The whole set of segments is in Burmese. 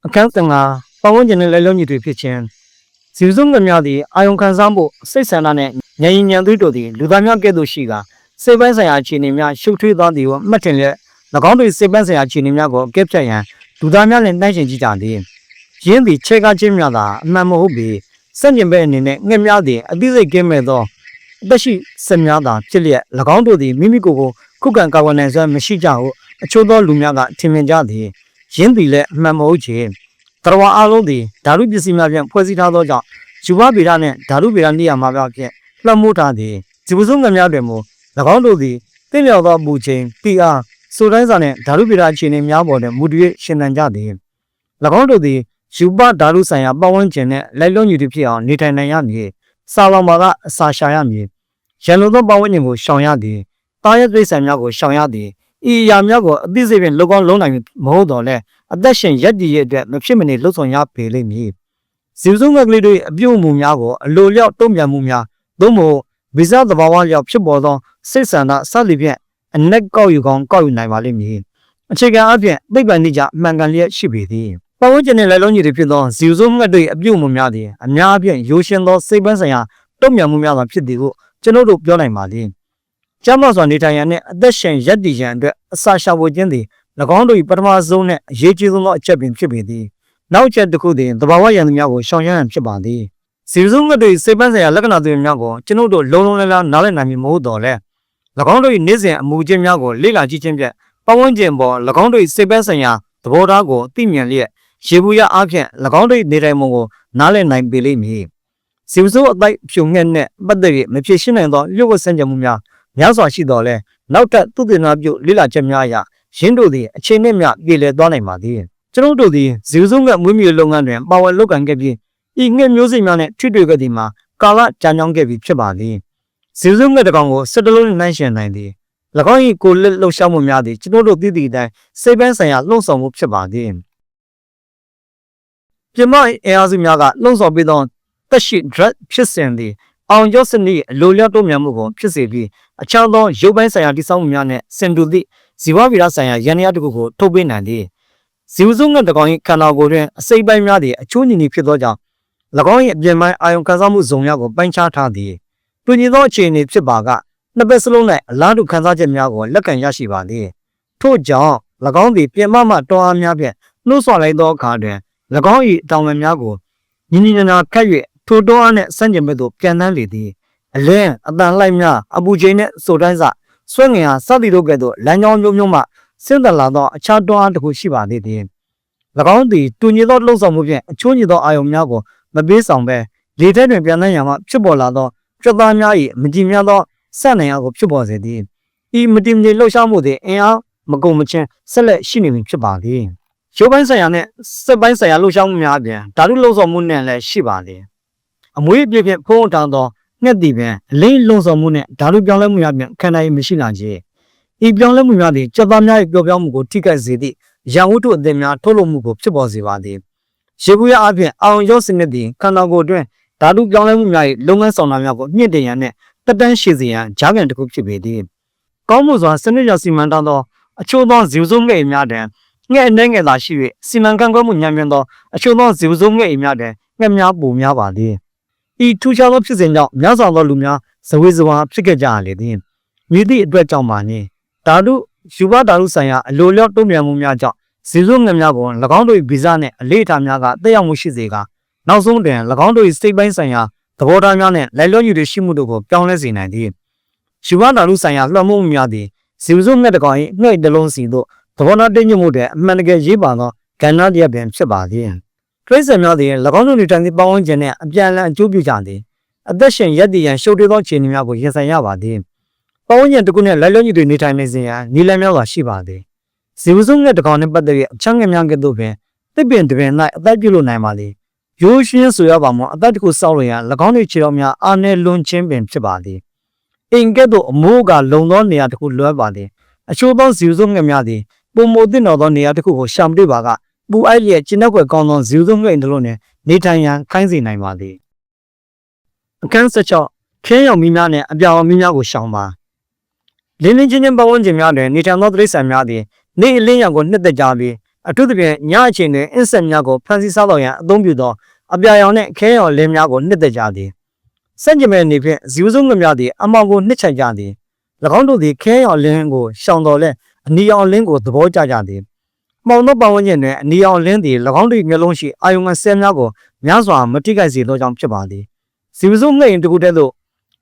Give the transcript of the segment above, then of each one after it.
အခန်းတငါပတ်ဝန်းကျင်နဲ့လက်လုံးညီတွေဖြစ်ခြင်းဇီဝစုငှက်များသည်အာယုံခံစားမှုစိတ်ဆန္ဒနှင့်ဉာဏ်ရည်ဉာဏ်သွေးတို့သည်လူသားများကဲ့သို့ရှိကာစိတ်ပိုင်းဆိုင်ရာအခြေအနေများရှုပ်ထွေးသွားသည်ကိုမှတ်ထင်လျက်၎င်းတို့စိတ်ပိုင်းဆိုင်ရာအခြေအနေများကိုအကဲဖြတ်ရန်လူသားများနှင့်နှိုင်းယှဉ်ကြည့်ကြသည်ယင်းသည်ချဲကားခြင်းများသာအမှန်မဟုတ်ပေစက်ကျင်ဘက်အနေနဲ့ငှက်များသည်အသိစိတ်ကင်းမဲ့သောအသက်ရှိစက်များသာဖြစ်လျက်၎င်းတို့သည်မိမိကိုယ်ကိုခုခံကာကွယ်နိုင်စွမ်းမရှိကြဟုအချို့သောလူများကထင်မြင်ကြသည်ယင်းသည်လည်းအမှန်မဟုတ်ချေတရဝအလုံးသည်ဓာတုပစ္စည်းများဖြင့်ဖွဲ့စည်းထားသောကြောင့်ယူဝဗေဒနှင့်ဓာတုဗေဒနေရာမှာဖြင့်လွှမ်းမိုးထားသည်ဇီဝစုငှက်များတွင်မူ၎င်းတို့သည်တင့်လျော်သောအပူချိန် PR ဆိုတိုင်းစာနှင့်ဓာတုဗေဒအခြေအနေများပေါ်တွင်မူတည်ရှင်သန်ကြသည်၎င်းတို့သည်ယူပဓာတုဆိုင်ရာပတ်ဝန်းကျင်နှင့်လိုက်လုံးညီတူဖြစ်အောင်နေထိုင်နိုင်ရမည်စာလောင်မှာကအစာရှာရမည်ရန်လိုသောပတ်ဝန်းကျင်ကိုရှောင်ရသည်တားရဲတိရစ္ဆာန်များကိုရှောင်ရသည်ဤအရာများကိုအသိစိတ်ဖြင့်လုံကောင်းလုံးနိုင်မဟုတ်တော့လဲအသက်ရှင်ရက်တည်ရဲ့အတွက်မဖြစ်မနေလှုပ်ဆောင်ရပေလိမ့်မည်ဇီဝစုငှက်ကလေးတို့အပြုတ်မှုများကိုအလိုလျောက်တုံ့ပြန်မှုများသို့မဟုတ်ဗီဇသဘာဝလျောက်ဖြစ်ပေါ်သောစိတ်ဆန္ဒစသည်ဖြင့်အနက်ကောက်ယူကောင်းကောက်ယူနိုင်ပါလိမ့်မည်အခြေခံအဖြစ်သိပ္ပံနည်းကျမှန်ကန်လျက်ရှိပေသည်ပတ်ဝန်းကျင်နှင့်လိုက်လုံးညီတွေဖြစ်သောဇီဝစုငှက်တို့အပြုတ်မှုများသည်အများအပြားရိုးရှင်းသောစိတ်ပိုင်းဆိုင်ရာတုံ့ပြန်မှုများသာဖြစ်သည်ကိုကျွန်ုပ်တို့ပြောနိုင်ပါသည်ကျမ်းမာစွာနေထိုင်ရန်နှင့်အသက်ရှင်ရက်တည်ရန်အတွက်အစာရှာဖွေခြင်းသည်၎င်းတို့၏ပထမဆုံးနှင့်အရေးကြီးဆုံးသောအချက်ပင်ဖြစ်ပေသည်နောက်ချက်တစ်ခုသည်သဘာဝရန်သူများကိုရှောင်ရန်ဖြစ်ပါသည်ဇီဝစုငှက်တို့၏စိတ်ပိုင်းဆိုင်ရာလက္ခဏာတွေများကိုကျွန်ုပ်တို့လုံးလုံးလည်လည်နားလည်နိုင်မည်မဟုတ်တော့လဲ၎င်းတို့၏နေ့စဉ်အမှုချင်းများကိုလေ့လာကြည့်ခြင်းဖြင့်ပတ်ဝန်းကျင်ပေါ်၎င်းတို့၏စိတ်ပိုင်းဆိုင်ရာသဘောထားကိုသိမြင်လျက်ရေဘူးရအားဖြင့်၎င်းတို့၏နေထိုင်မှုကိုနားလည်နိုင်ပေလိမ့်မည်ဇီဝစုအတိုက်ဖြုံငှက်နှင့်ပတ်သက်၍မဖြစ်ရှင်းနိုင်သောလျှို့ဝှက်ဆန်းကြမှုများစွာရှိတော်လဲနောက်ထပ်သုတေသနပြုလေ့လာချက်များအရရင်းတို့သည်အချိန်နှင့်မျှပြေလည်သွားနိုင်ပါသည်ကျွန်ုပ်တို့သည်ဇီဝစုငှက်မွေးမြူလုပ်ငန်းတွင်ပါဝင်လုပ်ကိုင်ခဲ့ပြီးဤငှက်မျိုးစိများနှင့်ထိတွေ့ခဲ့သည်မှာကာလကြာမြှောင်းခဲ့ပြီးဖြစ်ပါသည်ဇီဝစုငှက်တစ်ကောင်ကို17လုံးနှင့်နှိုင်းယှဉ်နိုင်သည်၎င်း၏ကိုယ်လက်လှုပ်ရှားမှုများသည်ကျွန်ုပ်တို့သိသည့်အတိုင်းစိတ်ပိုင်းဆိုင်ရာလှုံ့ဆော်မှုဖြစ်ပါသည်ပြမအင်အားစုများကလှုံ့ဆော်ပေးသောသက်ရှိ drug ဖြစ်စဉ်သည်အောင်ကျော်စနစ်အလိုလျောက်တုံ့ပြန်မှုကိုဖြစ်စေပြီးအခြားသောရုပ်ပိုင်းဆိုင်ရာတည်ဆောက်မှုများနှင့်ဆင်တူသည့်ဇီဝဗေဒဆိုင်ရာယန္တရားတစ်ခုကိုထုတ်ပေးနိုင်သည်ဇီဝစုငှက်တစ်ကောင်၏ခန္ဓာကိုယ်တွင်အစိတ်ပိုင်းများသည်အချိုးညီညီဖြစ်သောကြောင့်၎င်း၏အပြင်ပိုင်းအာယုံခံစားမှုဇုံများကိုပိုင်းခြားထားသည်တူညီသောအခြေအနေဖြစ်ပါကနှစ်ဘက်စလုံး၌အလားတူခံစားချက်များကိုလက်ခံရရှိပါသည်ထို့ကြောင့်၎င်းသည်ပြင်မမှတွန်းအားများဖြင့်နှိုးဆော်လိုက်သောအခါတွင်၎င်း၏တောင်ပံများကိုညီညီညာညာခတ်၍ထိုတွန်းအားနှင့်ဆန့်ကျင်ဘက်သို့ပြန်နှမ်းလေသည်အလင်းအတန်လှိုက်များအပူချိန်နှင့်ဆိုတိုင်းစဆွဲငင်ဟာစသည်တို့ကဲ့သို့လမ်းကြောင်းမျိုးမျိုးမှဆင်းသက်လာသောအခြားတွန်းအားတစ်ခုရှိပါသေးသည်၎င်းသည်တူညီသောလှုပ်ဆောင်မှုဖြင့်အချိုးညီသောအာယုံများကိုမပေးဆောင်ဘဲလေထဲတွင်ပြန်နှမ်းရမှဖြစ်ပေါ်လာသောကြွက်သားများ၏မကြည်များသောစက်နိုင်အားကိုဖြစ်ပေါ်စေသည်ဤမတည်မငြိမ်လှုပ်ရှားမှုသည်အင်အားမကုန်မချင်းဆက်လက်ရှိနေမည်ဖြစ်ပါသည်ရုပ်ပိုင်းဆိုင်ရာနှင့်စက်ပိုင်းဆိုင်ရာလှုပ်ရှားမှုများအပြင်ဓာတုလှုပ်ဆောင်မှုနှင့်လည်းရှိပါသည်အမွေးအပြည့်ဖြင့်ဖုံးထားသောငှက်သည်ပင်အလိမ့်လှုံ့ဆော်မှုနှင့်ဓာတုပြောင်းလဲမှုများဖြင့်ခံနိုင်မရှိလာခြင်းဤပြောင်းလဲမှုများသည်ကြက်သားများ၏ပျော်ပြောင်းမှုကိုထိခိုက်စေသည့်ရန်ဝတ္ထုအသစ်များထုတ်လုပ်မှုကိုဖြစ်ပေါ်စေပါသည်ရေဘူးရအပြင်အောင်ရောစနစ်သည်ခန္ဓာကိုယ်တွင်ဓာတုပြောင်းလဲမှုများ၏လုပ်ငန်းဆောင်တာများကိုမြင့်တင်ရန်နှင့်တက်တန်းရှည်စေရန်ကြားပြန်တစ်ခုဖြစ်ပေသည်ကောင်းမှုစွာစနစ်ရစီမံထားသောအချို့သောဇီဝစုငှက်များတွင်ငှက်အနေငယ်သာရှိ၍စီမံခန့်ခွဲမှုညံ့ဖျင်းသောအချို့သောဇီဝစုငှက်များတွင်ငှက်များပိုများပါသည်ဤထူးခြားသောဖြစ်စဉ်ကြောင့်များစွာသောလူများဇဝေဇဝါဖြစ်ခဲ့ကြရလေသည်မြည်သည့်အတွက်ကြောင့်ပါနေဓာတုယူဘဓာတုဆိုင်ရာအလိုလျောက်တုံ့ပြန်မှုများကြောင့်ဇီဝစုငှက်များကို၎င်းတို့၏ဗီဇနှင့်အလေးအထားများကတက်ရောက်မှုရှိစေကာနောက်ဆုံးတွင်၎င်းတို့၏စိတ်ပိုင်းဆိုင်ရာသဘောထားများနှင့်လိုက်လျောညီတွေရှိမှုတို့ကိုပြောင်းလဲစေနိုင်သည်ယူဘဓာတုဆိုင်ရာလွှမ်းမိုးမှုများသည်ဇီဝစုငှက်တစ်ကောင်၏ငှက်တစ်လုံးစီသို့သဘောထားတင်းညွတ်မှုတဲ့အမှန်တကယ်ရေးပါသောကဏ္ဍတစ်ရပ်ပင်ဖြစ်ပါသည်တရိတ်ဆန်များသည်၎င်းတို့နေထိုင်သည့်ပတ်ဝန်းကျင်နှင့်အပြန်အလှန်အကျိုးပြုကြသည်အသက်ရှင်ရက်တည်ရန်ရှုပ်ထွေးသောအခြေအနေများကိုရင်ဆိုင်ရပါသည်ပတ်ဝန်းကျင်တစ်ခုနှင့်လိုက်လျောညီတွေနေထိုင်နေစဉ်ရန်နည်းလမ်းများစွာရှိပါသည်ဇီဝစုငှက်တစ်ကောင်နှင့်ပတ်သက်၍အချမ်းငယ်များကဲ့သို့ပင်သစ်ပင်တစ်ပင်၌အသက်ပြုလို့နိုင်ပါသည်ရိုးရှင်းဆိုရပါမှအသက်တစ်ခုစောက်လို့ရန်၎င်းတို့ခြေတော်များအားနည်းလွန်ခြင်းပင်ဖြစ်ပါသည်အိမ်ကဲ့သို့အမိုးကလုံသောနေရာတစ်ခုလွဲပါသည်အချို့သောဇီဝစုငှက်များသည်ပုံမိုသင့်တော်သောနေရာတစ်ခုကိုရှာမတွေ့ပါကပူအိုက်လျက်ကျဉ်းနှက်ွယ်ကောင်းသောဇီဝစုငှက်တစ်လုံးနှင့်နေထိုင်ရန်ခိုင်းစေနိုင်ပါသည်အခန်း16ခင်းရောင်မီးများနှင့်အပြောင်မီးများကိုရှောင်ပါလင်းလင်းချင်းချင်းပတ်ဝန်းကျင်များတွင်နေထိုင်သောတိရစ္ဆာန်များသည်နေအလင်းရောင်ကိုနှစ်သက်ကြပြီး အထူးသဖြင့်ညအချိန်တွင်အင်းဆက်များကိုဖန်ဆီးစားတော်ရန်အသုံးပြုသောအပြာရောင်နှင့်ခဲရောင်လင်းများကိုနှစ်သက်ကြသည်စန့်ကျင်မဲ့အနေဖြင့်ဇီဝစုငှက်များသည်အမောင်ကိုနှစ်ချိုက်ကြသည်၎င်းတို့သည်ခဲရောင်လင်းကိုရှောင်တော်လဲအနီရောင်လင်းကိုသဘောကျကြသည်မှောင်သောပတ်ဝန်းကျင်တွင်အနီရောင်လင်းသည်၎င်းတို့မျက်လုံးရှိအာယုံငဆဲများကိုများစွာမထိခိုက်စေသောကြောင့်ဖြစ်ပါသည်ဇီဝစုငှက်ရင်တစ်ခုတည်းသို့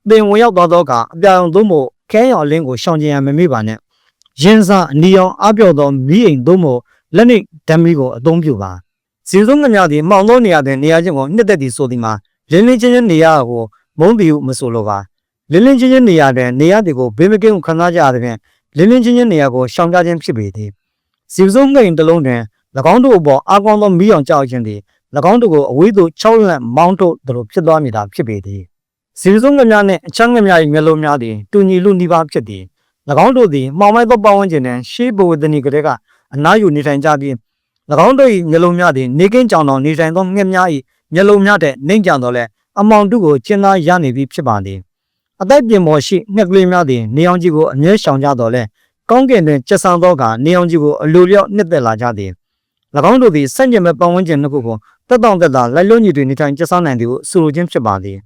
ပင်ဝင်ရောက်သွားသောအခါအပြာရောင်သို့မဟုတ်ခဲရောင်လင်းကိုရှောင်ကျဉ်ရန်မမေ့ပါနဲ့ရင်းစားအနီရောင်အပြော့သောမီးအိမ်သို့မဟုတ်လက်နှင့်ဓာတ်မီးကိုအသုံးပြုပါဇီဝစုငှက်များသည်မှောင်သောနေရာတွင်နေရာချင်းကိုနှစ်သက်သည်ဆိုသည်မှာလင်းလင်းချင်းချင်းနေရာကိုမုန်းသည်ဟုမဆိုလိုပါလင်းလင်းချင်းချင်းနေရာတွင်နေရာသည်ကိုဘေးမကင်းခံစားကြရသဖြင့်လင်းလင်းချင်းချင်းနေရာကိုရှောင်ကြခြင်းဖြစ်ပေသည်ဇီဝစုငှက်ရင်တစ်လုံးတွင်၎င်းတို့အပေါ်အားကောင်းသောမီးရောင်ကြောက်ခြင်းသည်၎င်းတို့ကိုအဝေးသို့6လက်မောင်းထုတ်သလိုဖြစ်သွားမည်သာဖြစ်ပေသည်ဇီဝစုငှက်များနှင့်အချမ်းငှက်များ၏မျက်လုံးများသည်တူညီလူနီးပါးဖြစ်သည်၎င်းတို့သည်မှောင်မိုက်သောပတ်ဝန်းကျင်တွင်ရှေးဘဝတဏီကလေးကအနားယူနေထိုင်ကြပြီး၎င်းတို့၏မျက်လုံးများသည်နေကင်းကြောင်တောင်နေထိုင်သောငှက်များ၏မျက်လုံးများထက်နှိမ့်ကြသောလဲအမောင်တုကိုကျင်းသားရနေပြီဖြစ်ပါသည်အသက်ပြင်ပေါ်ရှိငှက်ကလေးများသည်နေအောင်ကြီးကိုအမြဲရှောင်ကြတော်လဲကောင်းကင်တွင်ကျဆန်းသောကနေအောင်ကြီးကိုအလိုလျောက်နှစ်သက်လာကြသည်၎င်းတို့သည်စန့်ကျင်မဲ့ပတ်ဝန်းကျင်တစ်ခုကိုတက်တောင့်တက်တာလိုက်လွတ်ညီတွင်နေထိုင်ကျဆန်းနိုင်သည်ဟုဆိုလိုခြင်းဖြစ်ပါသည်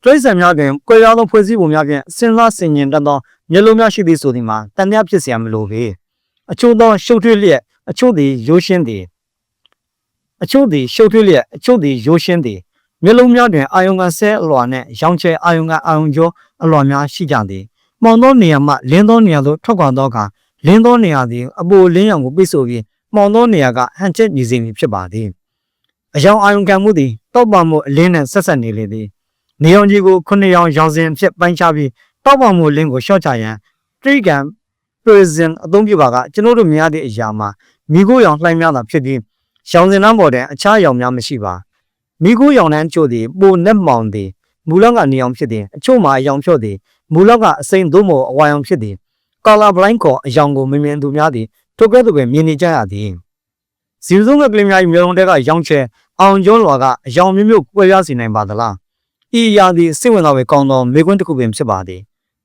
တိရစ္ဆာန်များတွင်ကွဲပြားသောဖွဲ့စည်းပုံများဖြင့်စဉ်းစားဆင်ခြင်တတ်သောမျက်လုံးများရှိသည်ဆိုသည်မှာတန်တရားဖြစ်เสียမလိုပေအချို့သောရှုပ်ထွေးလျက်အချို့သည်ရိုးရှင်းသည်အချို့သည်ရှုပ်ထွေးလျက်အချို့သည်ရိုးရှင်းသည်မျက်လုံးများတွင်အာယုံကဆဲအလွှာနှင့်ရောင်ချဲအာယုံကအာယုံကျော်အလွှာများရှိကြသည်မှောင်သောနေရာမှလင်းသောနေရာသို့ထွက်ခွာသောအခါလင်းသောနေရာသည်အပိုလင်းရောင်ကိုပိတ်ဆို့ပြီးမှောင်သောနေရာကဟန်ချက်ညီစေမည်ဖြစ်ပါသည်အယောင်အာယုံကံမှုသည်တောက်ပမှုအလင်းနှင့်ဆက်ဆက်နေလေသည်နေရောင်ကြီးကိုခုနှစ်ရောင်ရောင်စဉ်ဖြစ်ပိုင်းခြားပြီးတောက်ပမှုလင်းကိုရှော့ချရန်တရိကံ prison အသုံးပြုပါကကျွန်တော်တို့မြင်ရတဲ့အရာမှာမိခိုးရောင်လှိုင်းများသာဖြစ်ပြီးရောင်စဉ်နှမ်းပေါ်တွင်အခြားရောင်များမရှိပါမိခိုးရောင်နှမ်းချို့သည်ပိုနက်မောင်သည်မူလောက်ကနေရောင်ဖြစ်သည်အချို့မှာအယောင်ဖြော့သည်မူလောက်ကအစိမ့်သို့မဟုတ်အဝါရောင်ဖြစ်သည် color blind ကိုအယောင်ကိုမမြင်သူများသည်ထိုကဲ့သို့ပဲမြင်နေကြရသည်ဇီဝစုငှက်ကလေးများ၏မျိုးလုံးတဲကရောင်ချဲအောင်ကျော်လွာကအယောင်မျိုးမျိုးကွဲပြားစေနိုင်ပါသလားဤအရာသည်စိတ်ဝင်စားဖွယ်ကောင်းသောမေခွန်းတစ်ခုပင်ဖြစ်ပါသည်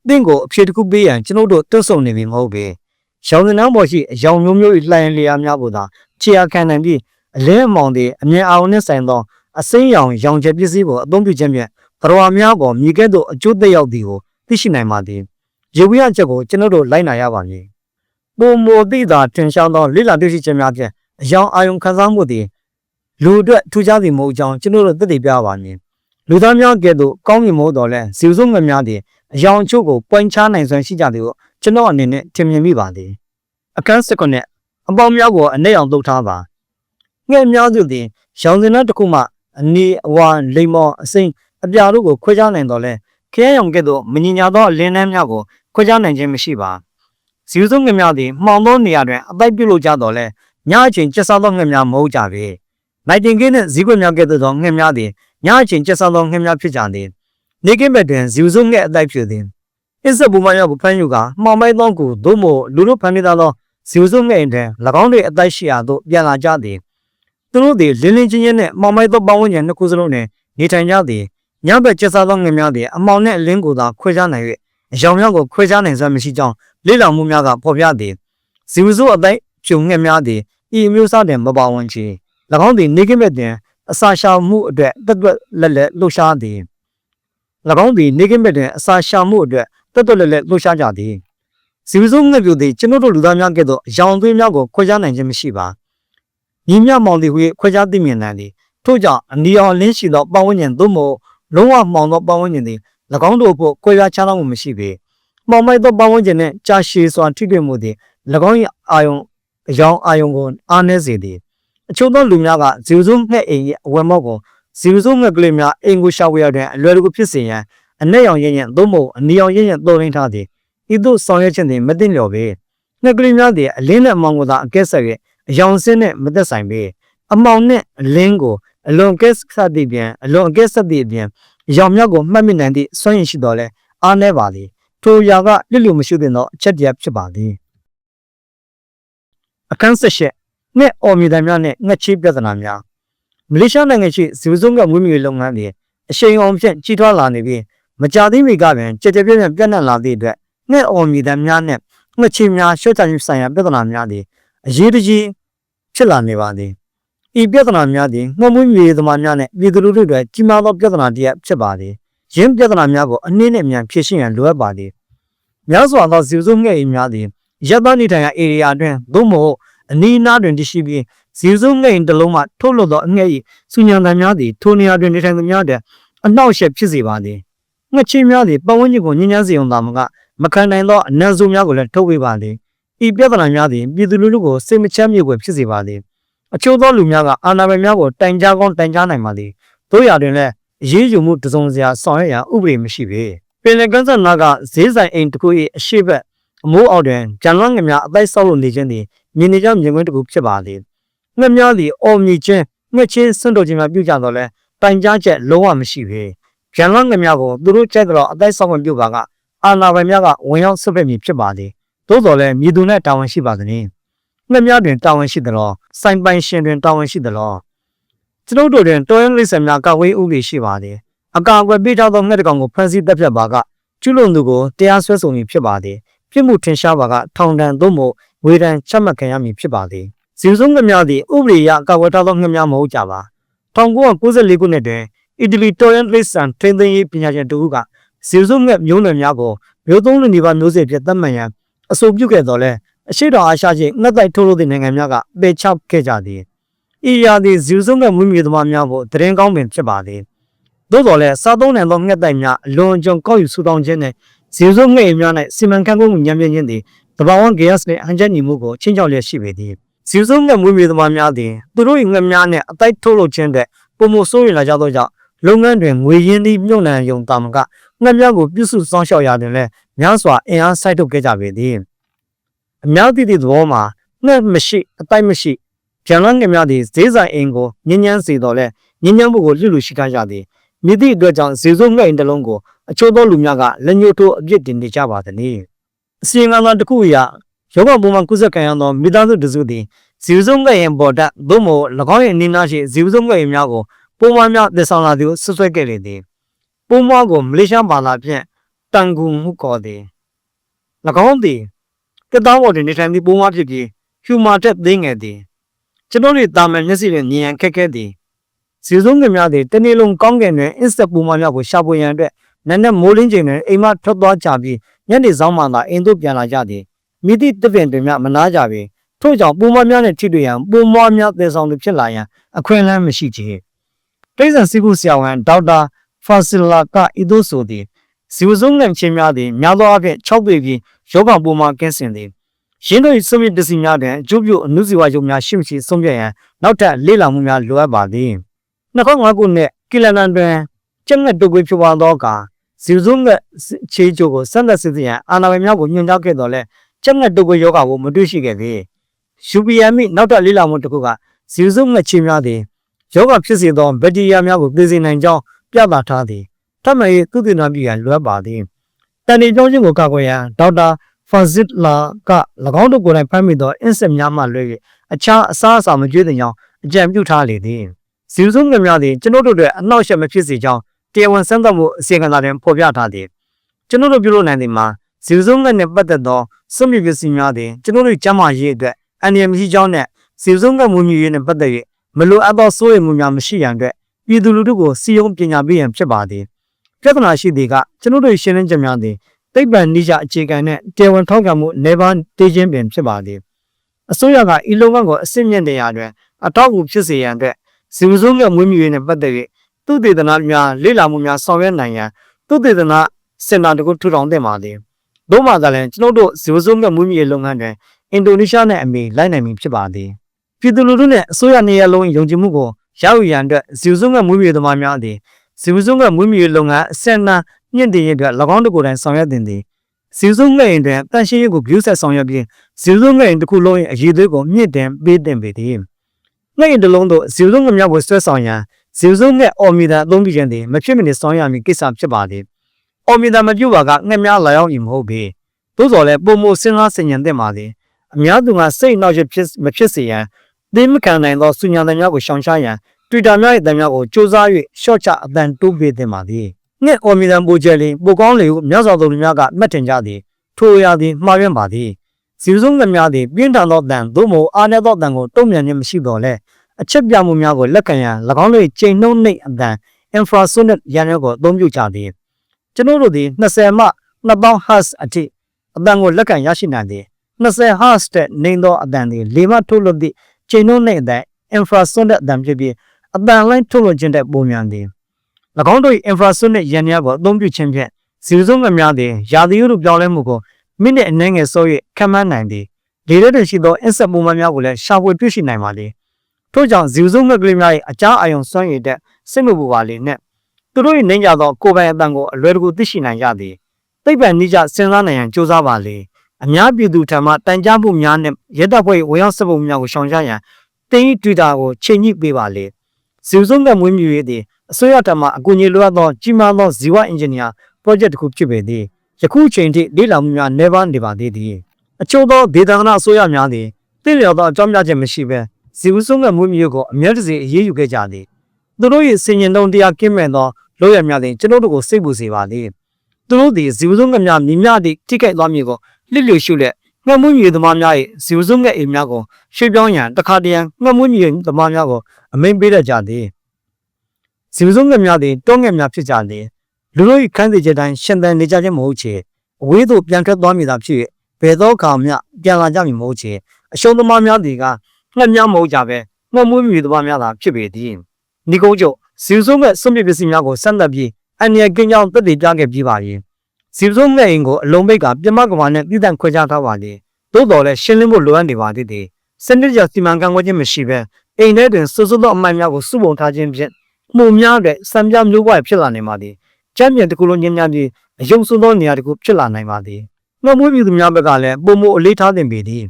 တင့်ကိုအဖြေတစ်ခုပေးရန်ကျွန်ုပ်တို့တွန့်ဆုတ်နေပြီမဟုတ်ပေရောင်စင်နှမ်းပေါ်ရှိအယောင်မျိုးမျိုး၏လှိုင်လျာများကိုသာခြေအားခံနိုင်ပြီးအလင်းအမောင်သည်အမြင်အာရုံနှင့်ဆိုင်သောအစိမ်းရောင်ရောင်ချဲပစ္စည်းကိုအသုံးပြုခြင်းဖြင့်သရဝါများပေါ်မြေကဲ့သို့အကျိုးသက်ရောက်သည်ကိုသိရှိနိုင်ပါသည်ရေဝိရချက်ကိုကျွန်ုပ်တို့လိုက်နာရပါမည်ပုံမောတိသာထင်ရှားသောလိလတွေ့ရှိခြင်းများဖြင့်အယောင်အာယုံခံစားမှုသည်လူအတွက်ထူးခြားသည်မဟုတ်ကြောင်းကျွန်ုပ်တို့သိသိပြပါမည်လူသားများကဲ့သို့ကောင်းမြင်မဟုတ်တော့လဲဇီဝစုငှက်များသည်အယောင်အချို့ကိုပွင့်ချနိုင်စွမ်းရှိကြသည်ကိုကျွန်တော်အနေနဲ့ထင်မြင်မိပါသည်အခန်း19အပေါင်းများကိုအ내အောင်သုတ်ထားပါငှက်များစုသည်ရောင်စင်နှမ်းတစ်ခုမှအနီအဝါလိမ္မော်အစိမ်းအပြာတို့ကိုခွဲခြားနိုင်တော်လဲခရမ်းရောင်ကဲ့သို့မငြင်ညာသောအလင်းနှမ်းများကိုခွဲခြားနိုင်ခြင်းမရှိပါဇီဝစုငှက်များသည်မှောင်သောနေရာတွင်အပိုက်ပြုတ်လို့ကြတော်လဲညအချိန်ကျက်စားသောငှက်များမဟုတ်ကြပေနိုင်တင်ကင်းနှင့်ဇီးကွက်များကဲ့သို့သောငှက်များသည်ညအချိန်ကျက်စားသောငှက်များဖြစ်ကြသည်နေကင်းဘက်တွင်ဇီဝစုငှက်အတိုက်ဖြစ်သည်အစ်ဆက်ဘူမရောက်ကိုဖမ်းယူကမှောင်မိုက်သောကိုသို့မဟုတ်လူတို့ဖမ်းမိသောဇီဝစုငှက်တွင်၎င်းတို့အတိုက်ရှိရာသို့ပြန်လာကြသည်သူတို့သည်လင်းလင်းချင်းချင်းနှင့်မှောင်မိုက်သောပတ်ဝန်းကျင်နှစ်ခုစလုံးတွင်နေထိုင်ကြသည်ညဘက်ကျက်စားသောငှက်များသည်အမောင်နှင့်အလင်းကိုသာခွဲခြားနိုင်၍အယောင်များကိုခွဲခြားနိုင်စွမ်းမရှိကြောင်းလေ့လာမှုများကဖော်ပြသည်ဇီဝစုအတိုက်ဖြုံငှက်များသည်ဤအမျိုးအစားတွင်မပါဝင်ချေ၎င်းသည်နေကင်းဘက်တွင်အစာရှာမှုအတွက်တက်တွက်လက်လက်လှုပ်ရှားသည်၎င်းသည်နေကင်းဘက်တွင်အစာရှာမှုအတွက်တက်တွက်လက်လက်လှုပ်ရှားကြသည်ဇီဝစုငှက်ပြူသည်ကျွန်တို့လူသားများကဲ့သို့အယောင်သွေးများကိုခွဲခြားနိုင်ခြင်းမရှိပါညီမြမောင်သည်ဟုခွဲခြားသိမြင်နိုင်သည်ထို့ကြောင့်အနီအောင်လင်းရှိသောပတ်ဝန်းကျင်သို့မဟုတ်လုံးဝမှောင်သောပတ်ဝန်းကျင်သည်၎င်းတို့ဖို့ခွဲခြားခြားနားမှုမရှိပေမှောင်မိုက်သောပတ်ဝန်းကျင်နှင့်ကြာရှည်စွာထိတွေ့မှုသည်၎င်း၏အာယုံအယောင်အာယုံကိုအားနည်းစေသည်အချို့သောလူများကဇီဝစုငှက်အိမ်၏အဝယ်မောက်ကိုဇီဝစုငှက်ကလေးများအိမ်ကိုရှာဝယ်ရတဲ့အလွယ်တကူဖြစ်စေရန်အ내ရောင်ရင်းရင်သို့မဟုတ်အနီရောင်ရင်းရင်သုံးရင်းထားသည်ဤသို့ဆောင်ရွက်ခြင်းသည်မသိလျော်ပေငှက်ကလေးများသည်အလင်းနဲ့အမောင်ကိုသာအကဲဆက်၍အယောင်စင်းနဲ့မသက်ဆိုင်ပေအမောင်နဲ့အလင်းကိုအလွန်ကဲဆက်သည့်ပြန်အလွန်အကဲဆက်သည့်အပြင်အယောင်များကိုမှတ်မိနိုင်သည့်စွမ်းရည်ရှိတော်လဲအားနည်းပါသည်ထိုအရာကလျစ်လျူမရှိသင့်သောအချက်တရားဖြစ်ပါသည်အခန်း18ငှက်အော်မြူတံများနဲ့ငှက်ချေးပြဿနာများမလေးရှားနိုင်ငံရှိဇီဝစုငှက်မွေးမြူရေးလုပ်ငန်းတွေအရှိန်အောင်ဖြင့်ကြီးထွားလာနေပြီးမကြာသေးမီကပင်ကြည်ကြဲပြန့်ပြန့်နှံ့လာသည့်အတွက်ငှက်အော်မြူတံများနဲ့ငှက်ချေးများရှော့ချခြင်းဆိုင်ရာပြဿနာများသည်အရေးတကြီးဖြ ဖြစ်လာနေပါသည်ဤပြဿနာများသည်ငှက်မွေးမြူရေးသမားများနှင့်ပြည်သူလူထုတွေကြီးမားသောပြဿနာတစ်ရပ်ဖြစ်ပါသည်ရင်းပြဿနာများကိုအနည်းနဲ့အမြန်ဖြေရှင်းရန်လိုအပ်ပါသည်များစွာသောဇီဝစုငှက်အိမ်များသည်ရပ်သားနေထိုင်ရာဧရိယာတွင်သို့မဟုတ်အနီးအနားတွင်တည်ရှိပြီးဇီဝစုငှက်အိမ်တစ်လုံးမှထုတ်လွှတ်သောအငှက်၏စူညံတံများသည်ထိုနေရာတွင်နေထိုင်သူများတဲ့အနှောက်အယှက်ဖြစ်စေပါသည်ငှက်ချင်းများသည်ပတ်ဝန်းကျင်ကိုညှဉ်းညမ်းစေုံသာမကမခံနိုင်သောအနံ့ဆိုးများကိုလည်းထုတ်ဝေပါသည်ဤပြဿနာများသည်ပြည်သူလူထုကိုစိတ်မချမ်းမြေဖွယ်ဖြစ်စေပါသည်အချို့သောလူများကအာဏာပိုင်များကိုတိုင်ကြားကောင်းတိုင်ကြားနိုင်ပါသည်တို့ရာတွင်လည်းအရေးယူမှုတစုံတရာဆောင်ရွက်ရန်ဥပဒေမရှိပေပင်လယ်ကမ်းစပ်နားကဈေးဆိုင်အိမ်တစ်ခု၏အရှိတ်အမိုးအောက်တွင်ဂျန်လွမ်းငများအသိဆောက်လုပ်နေခြင်းသည်မြင်နေကြမြင်ကွင်းတစ်ခုဖြစ်ပါသည်ငှက်များသည်အော်မြည်ခြင်းငှက်ချင်းဆွန့်တော်ခြင်းများပြုကြတော့လဲတိုင်ကြားချက်လုံးဝမရှိပေဂျန်လွမ်းငများကိုသူတို့ကြိုက်တော့အသိဆောက်ခွင့်ပြုပါကအာဏာပိုင်များကဝင်ရောက်ဆွတ်ဖက်မည်ဖြစ်ပါသည်သို့တော်လည်းမြည်သူနှင့်တာဝန်ရှိပါသည်ငှက်များတွင်တာဝန်ရှိသလားစိုင်ပိုင်ရှင်တွင်တာဝန်ရှိသလားကျွန်ုပ်တို့တွင်တော်ရင်လိပ်ဆံများကာဝေးဥပဒေရှိပါသည်အကာအကွယ်ပေးထားသောငှက်တစ်ကောင်ကိုဖမ်းဆီးတပ်ဖြတ်ပါကကျူးလွန်သူကိုတရားစွဲဆိုမည်ဖြစ်ပါသည်ပြစ်မှုထင်ရှားပါကထောင်ဒဏ်သို့မဟုတ်ငွေဒဏ်ချမှတ်ခံရမည်ဖြစ်ပါသည်ဇီဝစုငှက်များသည်ဥပဒေအရကာကွယ်ထားသောငှက်များမဟုတ်ကြပါ1994ခုနှစ်တွင်အီတလီတော်ရင်လိပ်ဆံထိန်းသိမ်းရေးပညာရှင်တို့ကဇီဝစုငှက်မျိုးနွယ်များကိုမျိုးသုံးလူနေပါမျိုးစေ့ဖြစ်သတ်မှတ်ရန်အဆိုပြုခဲ့တော်လဲအရှိတောင်အာရှရှိငှက်တိုက်ထုတ်လုပ်သည့်နိုင်ငံများကပယ်ချခဲ့ကြသည်ဤရာသီဇီဝစုငှက်မွေးမြူသမားများကိုတရင်ကောင်းပင်ဖြစ်ပါသည်သို့တော်လည်းစားသုံးနိုင်သောငှက်တိုက်များအလွန်အကျွံကောက်ယူဆူတောင်းခြင်းနှင့်ဇီဝစုငှက်အိမ်များ၌စီမံခန့်ခွဲမှုညံ့ပြင်းခြင်းသည်တဘာဝဂက်စ်နှင့်အန်ချက်ညီမှုကိုချင်းချောက်လျက်ရှိပေသည်ဇီဝစုငှက်မွေးမြူသမားများသည်သူတို့၏ငှက်များနှင့်အတိုက်ထုတ်လုပ်ခြင်းတဲ့ပုံမဆိုးရလာကြသောကြောင့်လုပ်ငန်းတွင်ငွေရင်းသည့်မြုပ်နှံယုံတာမကငှက်များကိုပြုစုစောင့်ရှောက်ရာတွင်လည်းများစွာအင်အားစိုက်ထုတ်ခဲ့ကြပေသည်အများသည့်သဘောမှာငှက်မရှိအတိုက်မရှိဂျန်လွမ်းငှက်များသည်ဈေးဆိုင်အိမ်ကိုညှဉ်းညမ်းစေတော်လဲညှဉ်းညမ်းမှုကိုလူရှိထားကြသည်မြစ်သည့်အတွက်ကြောင့်ဇေစုငှက်အိမ်တစ်လုံးကိုအချို့သောလူများကလက်ညှိုးထိုးအပြစ်တင်နေကြပါသည်အစီရင်ခံစာတစ်ခုအရယောဂပုံမှန်ကုသခံရသောမိသားစုတစုသည်ဇီဝစုငှက်ရင်ပေါ်တက်သို့မဟုတ်၎င်း၏အနီးနားရှိဇီဝစုငှက်ရင်များကိုပုံမှန်များသစ္စာလာသူဆွဆွဲခဲ့လေသည်ပုံမှန်ကိုမလေးရှားဘာသာဖြင့်တန်ကူမှုခေါ်သည်၎င်းသည်ကတောင်းပေါ်တွင်နေထိုင်သည့်ပုံမှန်ဖြစ်ပြီးဟျူမာတက်သိငယ်သည်ကျွန်တော်တို့တာမန်မျက်စိနဲ့မြင်ရန်ခက်ခဲသည်ဇီဝစုငှက်များသည်တနေ့လုံးကောင်းကင်တွင်အစ်ဆက်ပုံမှန်များကိုရှာဖွေရန်အတွက်နက်နက်မိုးလင်းချိန်တွင်အိမ်မှထွက်သွားကြပြီးညနေဆောင်မှသာအိမ်သို့ပြန်လာကြသည်မိသည့်တပင်တွင်မနာကြပေထို့ကြောင့်ပုံမှန်များနှင့်ထိတွေ့ရန်ပုံမှန်များသယ်ဆောင်သူဖြစ်လာရန်အခွင့်အလမ်းမရှိချေတိရစ္ဆာန်စီးပွားဆရာဝန်ဒေါက်တာဖာစီလာကဤသို့ဆိုသည်ဇီဝစုငှက်ချင်းများသည်များသောအားဖြင့်6ပေပြီးယောဂပုံမှန်ကင်းစင်သည်ရင်းတို့၏စွန့်ပစ်ပစ္စည်းများတွင်အကျိုးပြုအနုဇီဝရုပ်များရှိမရှိဆုံးဖြတ်ရန်နောက်ထပ်လေ့လာမှုများလိုအပ်ပါသည်2005ခုနှစ်ကီလန်ဒန်တွင်ကျက်ငှက်တုပ်ကွေးဖြစ်ပွားသောအခါဇီဝစုငှက်ချေးကျိုးကိုစမ်းသပ်စစ်ဆေးရန်အာဏာပိုင်များကိုညွှန်ကြားခဲ့တော်လဲကျက်ငှက်တုပ်ကွေးရောဂါကိုမတွေ့ရှိခဲ့ပေUPMနောက်ထပ်လေ့လာမှုတစ်ခုကဇီဝစုငှက်ချေးများသည်ယောဂဖြစ်စေသောဘက်တီးရီးယားများကိုသိစေနိုင်ကြောင်းပြသထားသည်ထပ်မံ၍သုတေသနပြုရန်လိုအပ်ပါသည်တန်နေပြောင်းခြင်းကိုကာကွယ်ရန်ဒေါက်တာဖာဇစ်လာက၎င်းတို့ကိုယ်တိုင်ဖမ်းမိသောအင်ဆက်များမှလွဲ၍အခြားအစားအစာမကျွေးသည့်ကြောင်းအကြံပြုထားလေသည်ဇီဝစုငှက်များသည်ကျွန်ုပ်တို့အတွက်အနှောက်အယှက်မဖြစ်စေကြောင်းတရားဝင်စမ်းသပ်မှုအစီရင်ခံစာတွင်ဖော်ပြထားသည်ကျွန်ုပ်တို့ပြုလုပ်နိုင်သည်မှာဇီဝစုငှက်နှင့်ပတ်သက်သောစွန့်ပစ်ပစ္စည်းများသည်ကျွန်ုပ်တို့ကျန်းမာရေးအတွက်အန္တရာယ်မရှိကြောင်းနှင့်ဇီဝစုငှက်မွေးမြူရေးနှင့်ပတ်သက်၍မလိုအပ်သောစိုးရိမ်မှုများမရှိရန်အတွက်ပြည်သူလူထုကိုစီယုံပညာပေးရန်ဖြစ်ပါသည်ပြဿနာရှိသည်ကကျွန်ုပ်တို့ရှင်းလင်းချက်များသည်သိပ္ပံနည်းကျအခြေခံတဲ့တရားဝင်ထောက်ခံမှုနေပါတေးခြင်းပင်ဖြစ်ပါသည်အစိုးရကဤလုပ်ငန်းကိုအစစ်မြင့်နေရာတွင်အထောက်အကူဖြစ်စေရန်အတွက်ဇီဝစုငှက်မွေးမြူရေးနှင့်ပတ်သက်၍သုတေသနများလေ့လာမှုများဆောင်ရွက်နိုင်ရန်သုတေသနစင်တာတစ်ခုထူထောင်သင့်ပါသည်သို့မှသာလျှင်ကျွန်ုပ်တို့ဇီဝစုငှက်မွေးမြူရေးလုပ်ငန်းတွင်အင်ဒိုနီးရှားနှင့်အမေလိုက်နိုင်မည်ဖြစ်ပါသည်ပြည်သူလူထုနှင့်အစိုးရနေရာလုံးယုံကြည်မှုကိုရယူရန်အတွက်ဇီဝစုငှက်မွေးမြူရေးသမားများသည်ဇီဝစုငှက်မွေးမြူရေးလုပ်ငန်းအဆင့်အတန်းမြင့်တင်ရေးအတွက်၎င်းတို့ကိုယ်တိုင်ဆောင်ရွက်တင်သည်ဇီဝစုငှက်ရင်တွင်တန်ရှင်းရေးကိုပြုဆက်ဆောင်ရွက်ပြီးဇီဝစုငှက်ရင်တစ်ခုလုံး၏အရေးသွေးကိုမြင့်တင်ပေးတင်ပေသည်ငှက်ရင်တစ်လုံးသို့ဇီဝစုငှက်များကိုဆွဲဆောင်ရန်ဇီဝစုငှက်အော်မီတန်အသုံးပြုခြင်းသည်မဖြစ်မနေဆောင်ရွက်ရမည်ကိစ္စဖြစ်ပါသည်အော်မီတန်မပြုတ်ပါကငှက်များလာရောက်မည်မဟုတ်ပေသို့တော်လည်းပုံမစဉ်းစားဆင်ခြင်သင့်ပါသည်အများသူကစိတ်နှောက်ယှက်မဖြစ်စေရန်သိမခံနိုင်သောဆူညံသံများကိုရှောင်ရှားရန် Twitter များ၏အသံများကိုစူးစမ်း၍ရှော့ချအသံတိုးပေးသင့်ပါသည်ငှက်အော်မီတန်ပိုကျဲလီပိုကောင်းလေဟုမြတ်စွာဘုရားများကမှတ်တင်ကြသည်ထိုအရာသည်မှားယွင်းပါသည် ဇီဝဆုံးသမျှသည်ပြင်းထန်သောတန်သို့မဟုတ်အားနည်းသောတန်ကိုတုံ့ပြန်ခြင်းမရှိတော့လဲအချက်ပြမှုများကိုလက်ခံရန်၎င်းတို့၏ချိန်နှုန်းနှိပ်အတန် infrasonic ရန်ရုံကိုအသုံးပြုကြသည်ကျွန်တော်တို့သည်20မှ2000 Hz အထိအတန်ကိုလက်ခံရရှိနိုင်သည်20 Hz တဲ့နေသောအတန်သည်လေမှထုတ်လွှတ်သည့်ချိန်နှုန်းနှိပ်အတန် infrasonic အတန်ဖြစ်ပြီးအတန်လိုင်းထုတ်လွှတ်ခြင်းတဲ့ပုံမြန်သည်၎င်းတို့၏ infrasonic ရန်ရုံကိုအသုံးပြုခြင်းဖြင့်ဇီဝဆုံးများသည်ရာသီဥတုပြောင်းလဲမှုကိုမိနစ်အနည်းငယ်စော၍ခံမှန်းနိုင်သည်လေထဲတွင်ရှိသောအင်ဆက်ပုံမှန်များကိုလည်းရှာဖွေတွေ့ရှိနိုင်ပါလေထို့ကြောင့်ဇီဝဆုံးငှက်ကလေးများ၏အကြားအာရုံစွမ်းရည်တဲ့စိတ်မပူပါလေနဲ့သူတို့၏နှိမ့်ကြသောကိုယ်ပိုင်အတန်ကိုအလွယ်တကူသိရှိနိုင်ကြသည်သိပ္ပံနည်းကျစဉ်းစားနိုင်ရန်ကြိုးစားပါလေအများပြည်သူထံမှတန်ကြားမှုများနဲ့ရဲတပ်ဖွဲ့၏ဝင်ရောက်ဆက်ပုံများကိုရှောင်ရှားရန်တင်းဤ Twitter ကိုချိန်ညှိပေးပါလေဇီဝဆုံးငှက်မွေးမြူရေးသည်အစိုးရထံမှအကူအညီလိုအပ်သောကြီးမားသောဇီဝအင်ဂျင်နီယာ project တစ်ခုဖြစ်ပေသည်ယခုချိန်ထိလေ့လာမှုများနှဲပါနေပါသေးသည်အချို့သောဒေသနာအစိုးရများသည်သိလျော်သောအကြောင်းပြချက်မရှိဘဲဇီဝဆုံးငှက်မွေးမြူရေးကိုအမြဲတစေအရေးယူခဲ့ကြသည်သူတို့၏စင်ရင်တုံးတရားကင်းမဲ့သောလုပ်ရများသည်ကျွန်တော်တို့ကိုစိတ်ပူစေပါသည်သူတို့သည်ဇီဝဆုံးငှက်များမြင်များသည့်ထိခိုက်သွားမည်ကိုလစ်လျူရှုလက်ငှက်မွေးမြူရေးသမားများ၏ဇီဝဆုံးငှက်အိမ်များကိုရွှေ့ပြောင်းရန်တခါတရံငှက်မွေးမြူရေးသမားများကိုအမိန့်ပေးတတ်ကြသည်ဇီဝဆုံးငှက်များသည်တောငှက်များဖြစ်ကြသည်လူတို့၏ခန်းစီချက်တိုင်းရှင်သန်နေကြခြင်းမဟုတ်ချေအဝေးသို့ပြန်ထွက်သွားမည်သာဖြစ်ဘယ်သောကောင်မျှပြန်လာကြမည်မဟုတ်ချေအရှုံးသမားများသည်ကငှက်များမဟုတ်ကြပဲငှက်မွေးမြူရေးသမားများသာဖြစ်ပေသည်ဒီကုန်းချုပ်ဇီဝဆုံးငှက်စွန့်ပစ်ပစ္စည်းများကိုစမ်းသပ်ပြီးအန္တရာယ်ကင်းကြောင်းသက်သေပြခဲ့ပြီးပါပြီဇီဝဆုံးငှက်အိမ်ကိုအလုံးပိတ်ကပြမကမာနဲ့ပြည်တံခွဲခြားထားပါလေသို့တော်လည်းရှင်းလင်းဖို့လိုအပ်နေပါသေးတယ်စနစ်ကျစီမံခန့်ခွဲခြင်းမရှိဘဲအိမ်ထဲတွင်စွတ်စွတ်သောအမိုင်များကိုစုပုံထားခြင်းဖြင့်မှုများတဲ့စံပြမျိုးပွားဖြစ်လာနေပါသည်ကျမ်းပြင်တစ်ခုလုံးညံ့ညံ့ပြီးအယုံစွန်းသောနေရာတစ်ခုဖြစ်လာနိုင်ပါသည်ငှက်မွေးမြူသူများဘက်ကလည်းပုံမအလေးထားသင့်ပေသည်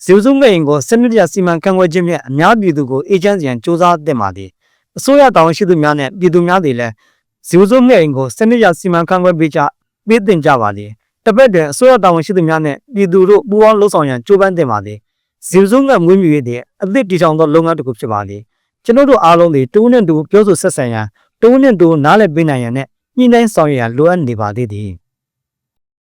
ဇီဝဆုံးငှက်အိမ်ကိုစနစ်ကျစီမံခန့်ခွဲခြင်းဖြင့်အများပြည်သူကိုအေဂျင့်စီရန်စ조사သင့်ပါသည်အစိုးရတာဝန်ရှိသူများနဲ့ပြည်သူများတွေလည်းဇီဝဆုံးငှက်အိမ်ကိုစနစ်ကျစီမံခန့်ခွဲပေးသင့်ကြပါသည်တပတ်တွင်အစိုးရတာဝန်ရှိသူများနဲ့ပြည်သူတို့ပူးပေါင်းလှုပ်ဆောင်ရန်ကြိုးပမ်းသင့်ပါသည်ဇီဝဆုံးငှက်မွေးမြူရေးတဲ့အသစ်တည်ထောင်သောလုပ်ငန်းတစ်ခုဖြစ်ပါသည်ကျွန်တော်တို့အားလုံးတွေတူးနဲ့တူပြောဆိုဆက်ဆံရန်တူးနဲ့တူနားလည်ပေးနိုင်ရန်နဲ့ညှိနှိုင်းဆောင်ရွက်ရန်လိုအပ်နေပါသေးသည်